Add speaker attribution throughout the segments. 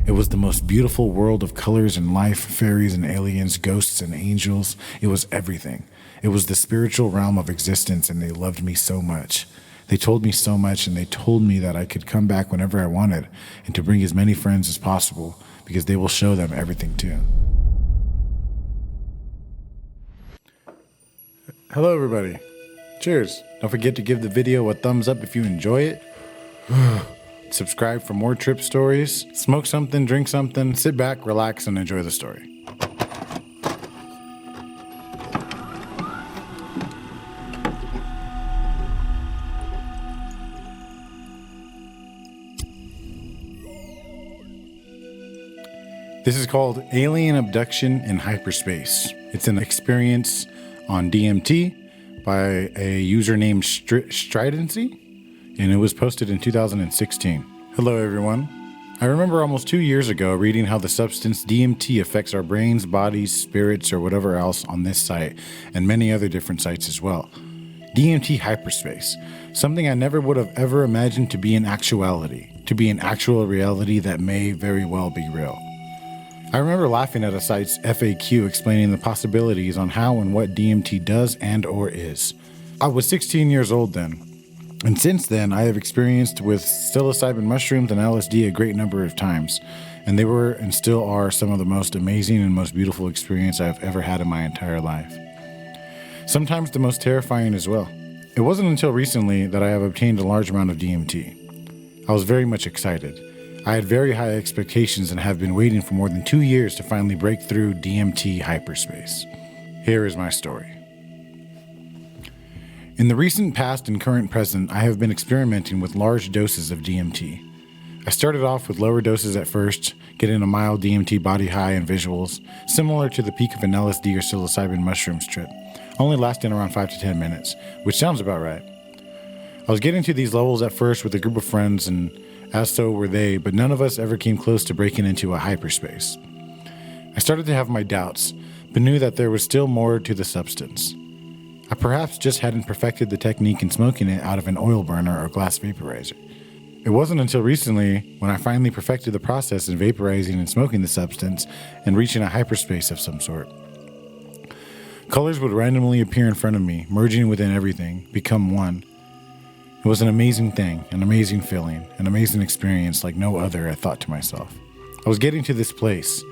Speaker 1: It was the most beautiful world of colors and life, fairies and aliens, ghosts and angels. It was everything. It was the spiritual realm of existence, and they loved me so much. They told me so much, and they told me that I could come back whenever I wanted and to bring as many friends as possible because they will show them everything too. Hello, everybody. Cheers. Don't forget to give the video a thumbs up if you enjoy it. Subscribe for more trip stories. Smoke something, drink something, sit back, relax, and enjoy the story. This is called Alien Abduction in Hyperspace. It's an experience on DMT by a user named Stridency, and it was posted in 2016. Hello, everyone. I remember almost 2 years ago reading how the substance DMT affects our brains, bodies, spirits, or whatever else on this site, and many other different sites as well. DMT hyperspace, something I never would have ever imagined to be an actuality, to be an actual reality that may very well be real. I remember laughing at a site's FAQ explaining the possibilities on how and what DMT does and or is. I was 16 years old then, and since then I have experienced with psilocybin mushrooms and LSD a great number of times, and they were and still are some of the most amazing and most beautiful experience I've ever had in my entire life. Sometimes the most terrifying as well. It wasn't until recently that I have obtained a large amount of DMT. I was very much excited. I had very high expectations and have been waiting for more than 2 years to finally break through DMT hyperspace. Here is my story. In the recent past and current present, I have been experimenting with large doses of DMT. I started off with lower doses at first, getting a mild DMT body high and visuals, similar to the peak of an LSD or psilocybin mushrooms trip, only lasting around 5 to 10 minutes, which sounds about right. I was getting to these levels at first with a group of friends, and as so were they, but none of us ever came close to breaking into a hyperspace. I started to have my doubts, but knew that there was still more to the substance. I perhaps just hadn't perfected the technique in smoking it out of an oil burner or glass vaporizer. It wasn't until recently when I finally perfected the process in vaporizing and smoking the substance and reaching a hyperspace of some sort. Colors would randomly appear in front of me, merging within everything, become one. It was an amazing thing, an amazing feeling, an amazing experience like no other, I thought to myself. I was getting to this place,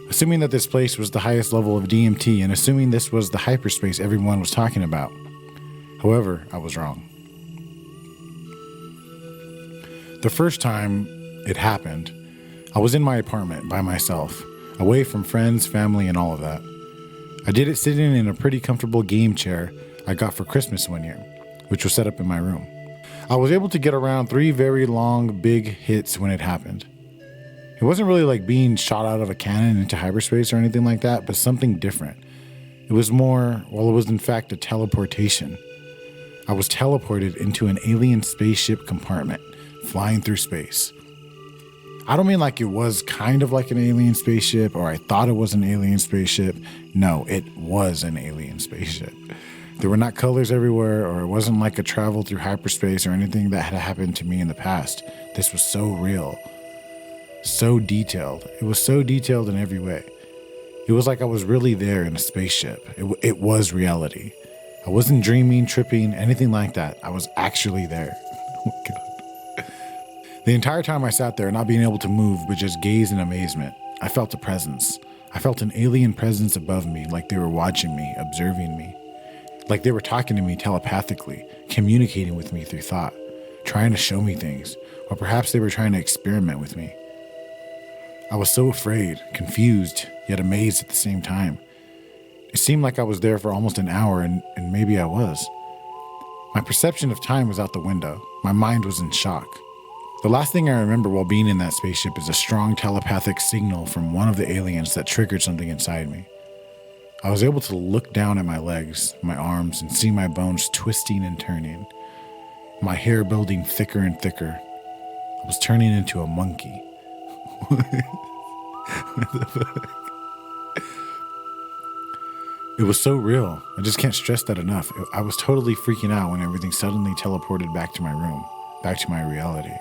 Speaker 1: assuming that this place was the highest level of DMT and assuming this was the hyperspace everyone was talking about. However, I was wrong. The first time it happened, I was in my apartment by myself, away from friends, family, and all of that. I did it sitting in a pretty comfortable game chair I got for Christmas one year, which was set up in my room. I was able to get around 3 very long, big hits when it happened. It wasn't really like being shot out of a cannon into hyperspace or anything like that, but something different. It was more, well, it was in fact a teleportation. I was teleported into an alien spaceship compartment, flying through space. I don't mean like it was kind of like an alien spaceship or I thought it was an alien spaceship. No, it was an alien spaceship. There were not colors everywhere, or it wasn't like a travel through hyperspace or anything that had happened to me in the past. This was so real, so detailed. It was so detailed in every way. It was like I was really there in a spaceship. It was reality. I wasn't dreaming, tripping, anything like that. I was actually there. Oh my God. The entire time I sat there, not being able to move, but just gaze in amazement, I felt a presence. I felt an alien presence above me, like they were watching me, observing me. Like they were talking to me telepathically, communicating with me through thought, trying to show me things, or perhaps they were trying to experiment with me. I was so afraid, confused, yet amazed at the same time. It seemed like I was there for almost an hour, and maybe I was. My perception of time was out the window. My mind was in shock. The last thing I remember while being in that spaceship is a strong telepathic signal from one of the aliens that triggered something inside me. I was able to look down at my legs, my arms, and see my bones twisting and turning. My hair building thicker and thicker. I was turning into a monkey. What the fuck? It was so real. I just can't stress that enough. I was totally freaking out when everything suddenly teleported back to my room, back to my reality.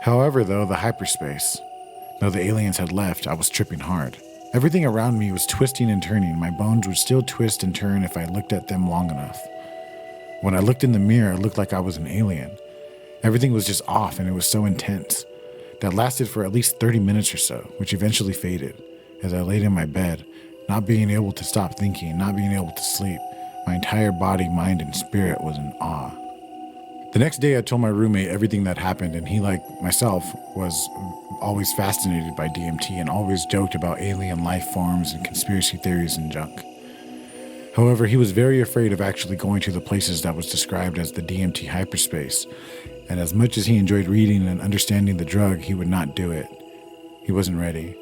Speaker 1: However, though, the Though the aliens had left, I was tripping hard. Everything around me was twisting and turning. My bones would still twist and turn if I looked at them long enough. When I looked in the mirror, it looked like I was an alien. Everything was just off, and it was so intense. That lasted for at least 30 minutes or so, which eventually faded. As I laid in my bed, not being able to stop thinking, not being able to sleep, my entire body, mind, and spirit was in awe. The next day, I told my roommate everything that happened, and he, like myself, was always fascinated by DMT and always joked about alien life forms and conspiracy theories and junk. However, he was very afraid of actually going to the places that was described as the DMT hyperspace, and as much as he enjoyed reading and understanding the drug, he would not do it. He wasn't ready.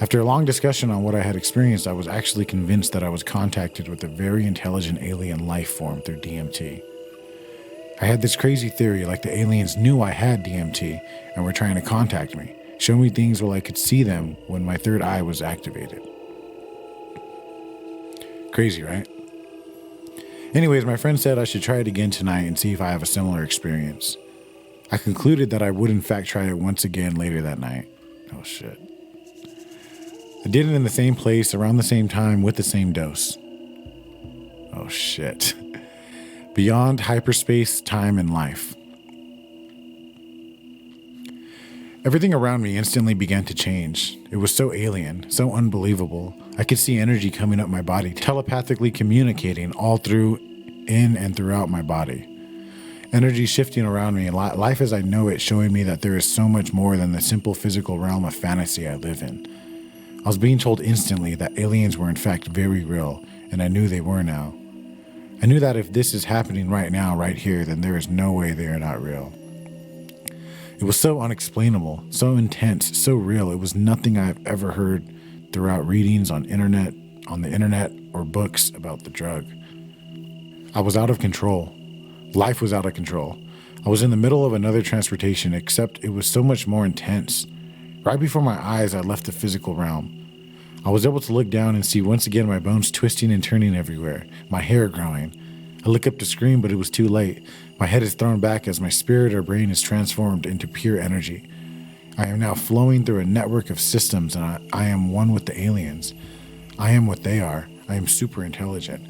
Speaker 1: After a long discussion on what I had experienced, I was actually convinced that I was contacted with a very intelligent alien life form through DMT. I had this crazy theory like the aliens knew I had DMT and were trying to contact me, show me things while I could see them when my third eye was activated. Crazy, right? Anyways, my friend said I should try it again tonight and see if I have a similar experience. I concluded that I would in fact try it once again later that night. Oh shit. I did it in the same place, around the same time, with the same dose. Oh shit. Beyond hyperspace, time, and life. Everything around me instantly began to change. It was so alien, so unbelievable. I could see energy coming up my body, telepathically communicating all through, in, and throughout my body. Energy shifting around me, life as I know it showing me that there is so much more than the simple physical realm of fantasy I live in. I was being told instantly that aliens were in fact very real, and I knew they were now. I knew that if this is happening right now, right here, then there is no way they are not real. It was so unexplainable, so intense, so real. It was nothing I've ever heard throughout readings on the internet, or books about the drug. I was out of control. Life was out of control. I was in the middle of another transportation, except it was so much more intense. Right before my eyes, I left the physical realm. I was able to look down and see once again my bones twisting and turning everywhere, my hair growing. I look up to scream, but it was too late. My head is thrown back as my spirit or brain is transformed into pure energy. I am now flowing through a network of systems, and I am one with the aliens. I am what they are. I am super intelligent.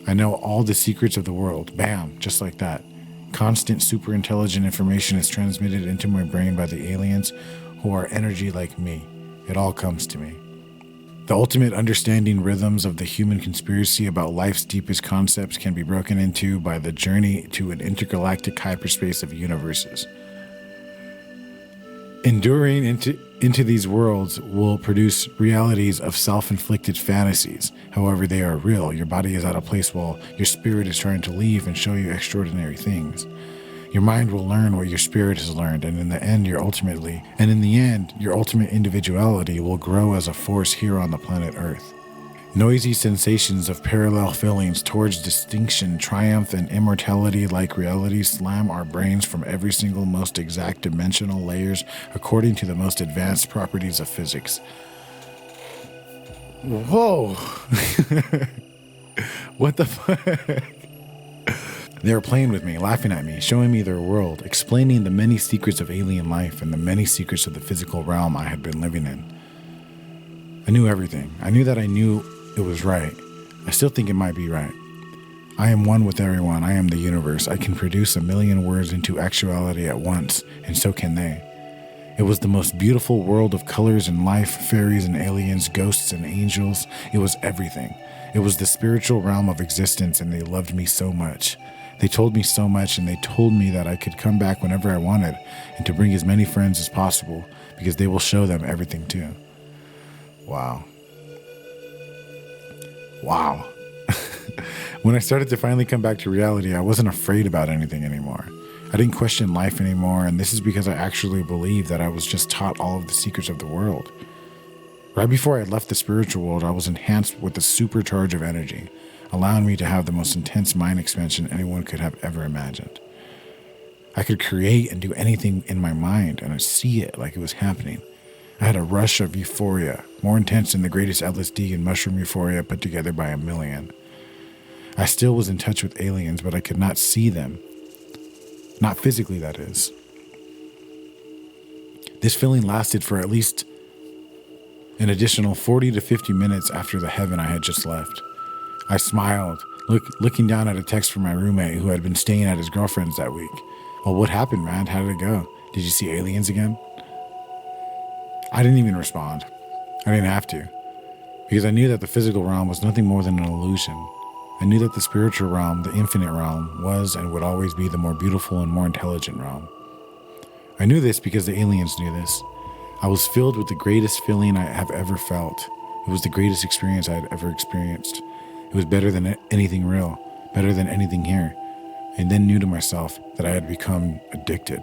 Speaker 1: I know all the secrets of the world. Bam, just like that. Constant super intelligent information is transmitted into my brain by the aliens who are energy like me. It all comes to me. The ultimate understanding rhythms of the human conspiracy about life's deepest concepts can be broken into by the journey to an intergalactic hyperspace of universes. Enduring into these worlds will produce realities of self-inflicted fantasies. However, they are real. Your body is at a place while your spirit is trying to leave and show you extraordinary things. Your mind will learn what your spirit has learned, and in the end, your ultimate individuality will grow as a force here on the planet Earth. Noisy sensations of parallel feelings towards distinction, triumph, and immortality-like realities slam our brains from every single most exact dimensional layers according to the most advanced properties of physics. Whoa! What the fuck? They were playing with me, laughing at me, showing me their world, explaining the many secrets of alien life and the many secrets of the physical realm I had been living in. I knew everything. I knew that I knew it was right. I still think it might be right. I am one with everyone. I am the universe. I can produce a million words into actuality at once, and so can they. It was the most beautiful world of colors and life, fairies and aliens, ghosts and angels. It was everything. It was the spiritual realm of existence, and they loved me so much. They told me so much, and they told me that I could come back whenever I wanted and to bring as many friends as possible because they will show them everything too. Wow. When I started to finally come back to reality, I wasn't afraid about anything anymore. I didn't question life anymore, and this is because I actually believed that I was just taught all of the secrets of the world. Right before I left the spiritual world, I was enhanced with a supercharge of energy, allowing me to have the most intense mind expansion anyone could have ever imagined. I could create and do anything in my mind, and I'd see it like it was happening. I had a rush of euphoria, more intense than the greatest LSD and mushroom euphoria put together by a million. I still was in touch with aliens, but I could not see them. Not physically, that is. This feeling lasted for at least an additional 40 to 50 minutes after the heaven I had just left. I smiled, looking down at a text from my roommate who had been staying at his girlfriend's that week. Well, what happened, man? How did it go? Did you see aliens again? I didn't even respond. I didn't have to, because I knew that the physical realm was nothing more than an illusion. I knew that the spiritual realm, the infinite realm, was and would always be the more beautiful and more intelligent realm. I knew this because the aliens knew this. I was filled with the greatest feeling I have ever felt. It was the greatest experience I had ever experienced. It was better than anything real, better than anything here. And then knew to myself that I had become addicted.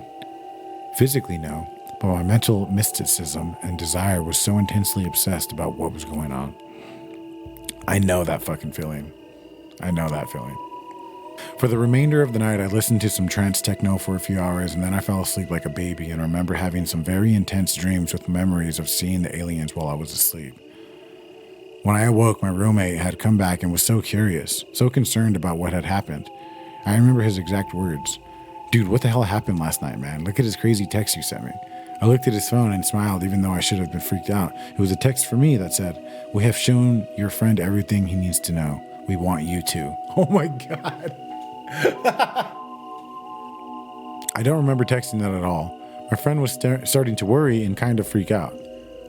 Speaker 1: Physically, no, but my mental mysticism and desire was so intensely obsessed about what was going on. I know that fucking feeling. I know that feeling. For the remainder of the night, I listened to some trance techno for a few hours, and then I fell asleep like a baby and remember having some very intense dreams with memories of seeing the aliens while I was asleep. When I awoke, my roommate had come back and was so curious, so concerned about what had happened. I remember his exact words. Dude, what the hell happened last night, man? Look at his crazy text you sent me. I looked at his phone and smiled even though I should have been freaked out. It was a text for me that said, "We have shown your friend everything he needs to know. We want you to." Oh my God. I don't remember texting that at all. My friend was starting to worry and kind of freak out.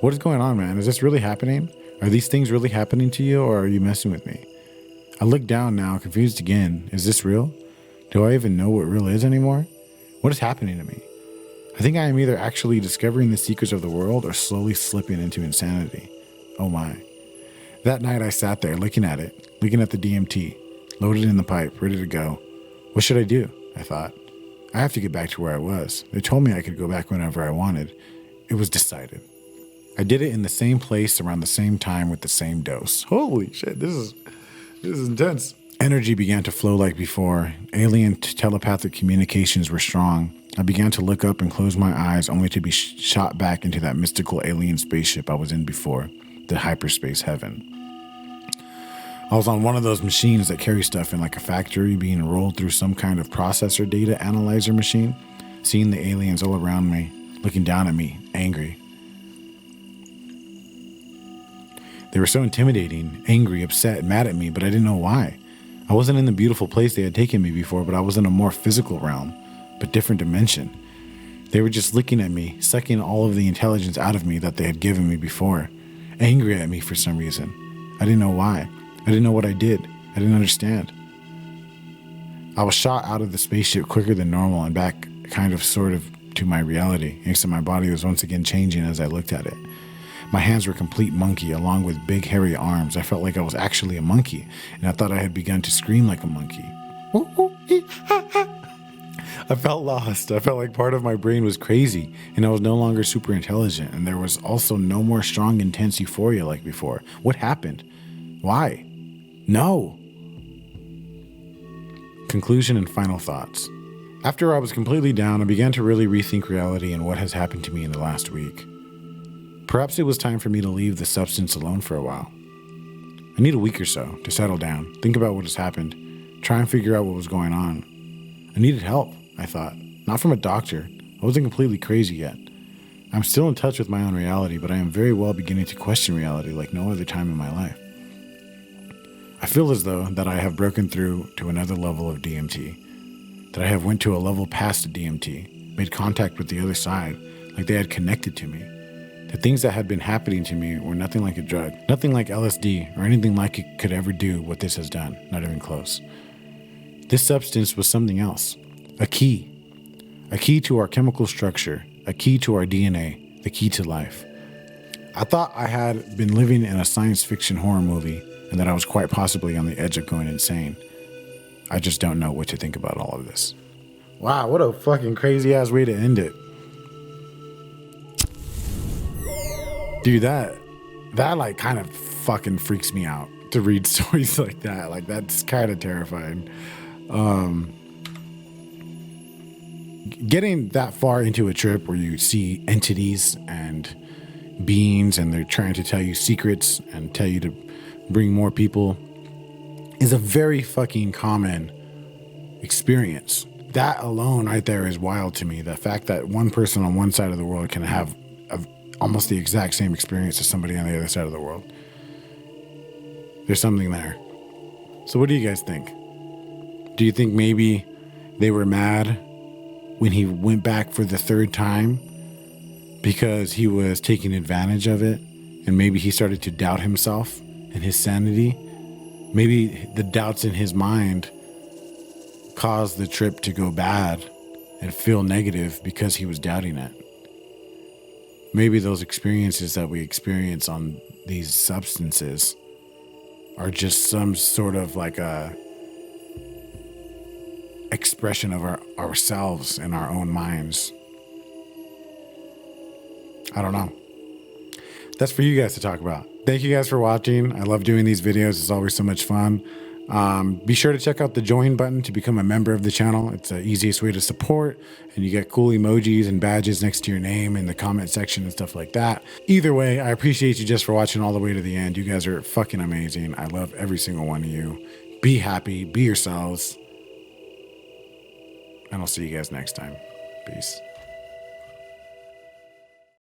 Speaker 1: What is going on, man? Is this really happening? Are these things really happening to you, or are you messing with me? I look down now, confused again. Is this real? Do I even know what real is anymore? What is happening to me? I think I am either actually discovering the secrets of the world or slowly slipping into insanity. Oh my. That night I sat there looking at it, looking at the DMT, loaded in the pipe, ready to go. What should I do? I thought. I have to get back to where I was. They told me I could go back whenever I wanted. It was decided. I did it in the same place around the same time with the same dose. Holy shit, this is intense. Energy began to flow like before. Alien telepathic communications were strong. I began to look up and close my eyes only to be shot back into that mystical alien spaceship I was in before, the hyperspace heaven. I was on one of those machines that carry stuff in like a factory being rolled through some kind of processor data analyzer machine, seeing the aliens all around me, looking down at me, angry. They were so intimidating, angry, upset, mad at me, but I didn't know why. I wasn't in the beautiful place they had taken me before, but I was in a more physical realm, but different dimension. They were just looking at me, sucking all of the intelligence out of me that they had given me before, angry at me for some reason. I didn't know why. I didn't know what I did. I didn't understand. I was shot out of the spaceship quicker than normal and back sort of to my reality, except my body was once again changing as I looked at it. My hands were complete monkey, along with big hairy arms. I felt like I was actually a monkey, and I thought I had begun to scream like a monkey. I felt lost. I felt like part of my brain was crazy, and I was no longer super intelligent, and there was also no more strong, intense euphoria like before. What happened? Why? No. Conclusion and final thoughts. After I was completely down, I began to really rethink reality and what has happened to me in the last week. Perhaps it was time for me to leave the substance alone for a while. I need a week or so to settle down, think about what has happened, try and figure out what was going on. I needed help, I thought. Not from a doctor. I wasn't completely crazy yet. I'm still in touch with my own reality, but I am very well beginning to question reality like no other time in my life. I feel as though that I have broken through to another level of DMT, that I have went to a level past DMT, made contact with the other side, like they had connected to me. The things that had been happening to me were nothing like a drug, nothing like LSD or anything like it could ever do what this has done, not even close. This substance was something else, a key to our chemical structure, a key to our DNA, the key to life. I thought I had been living in a science fiction horror movie and that I was quite possibly on the edge of going insane. I just don't know what to think about all of this. Wow, what a fucking crazy ass way to end it. Dude, that like kind of fucking freaks me out to read stories like that. Like that's kind of terrifying. Getting that far into a trip where you see entities and beings and they're trying to tell you secrets and tell you to bring more people is a very fucking common experience that alone right there is wild to me. The fact that one person on one side of the world can have almost the exact same experience as somebody on the other side of the world. There's something there. So what do you guys think? Do you think maybe they were mad when he went back for the third time because he was taking advantage of it, and maybe he started to doubt himself and his sanity? Maybe the doubts in his mind caused the trip to go bad and feel negative because he was doubting it. Maybe those experiences that we experience on these substances are just some sort of like a expression of ourselves in our own minds. I don't know. That's for you guys to talk about. Thank you guys for watching. I love doing these videos. It's always so much fun. Be sure to check out the join button to become a member of the channel. It's the easiest way to support, and you get cool emojis and badges next to your name in the comment section and stuff like that. Either way, I appreciate you just for watching all the way to the end. You guys are fucking amazing. I love every single one of you. Be happy, be yourselves, and I'll see you guys next time. Peace.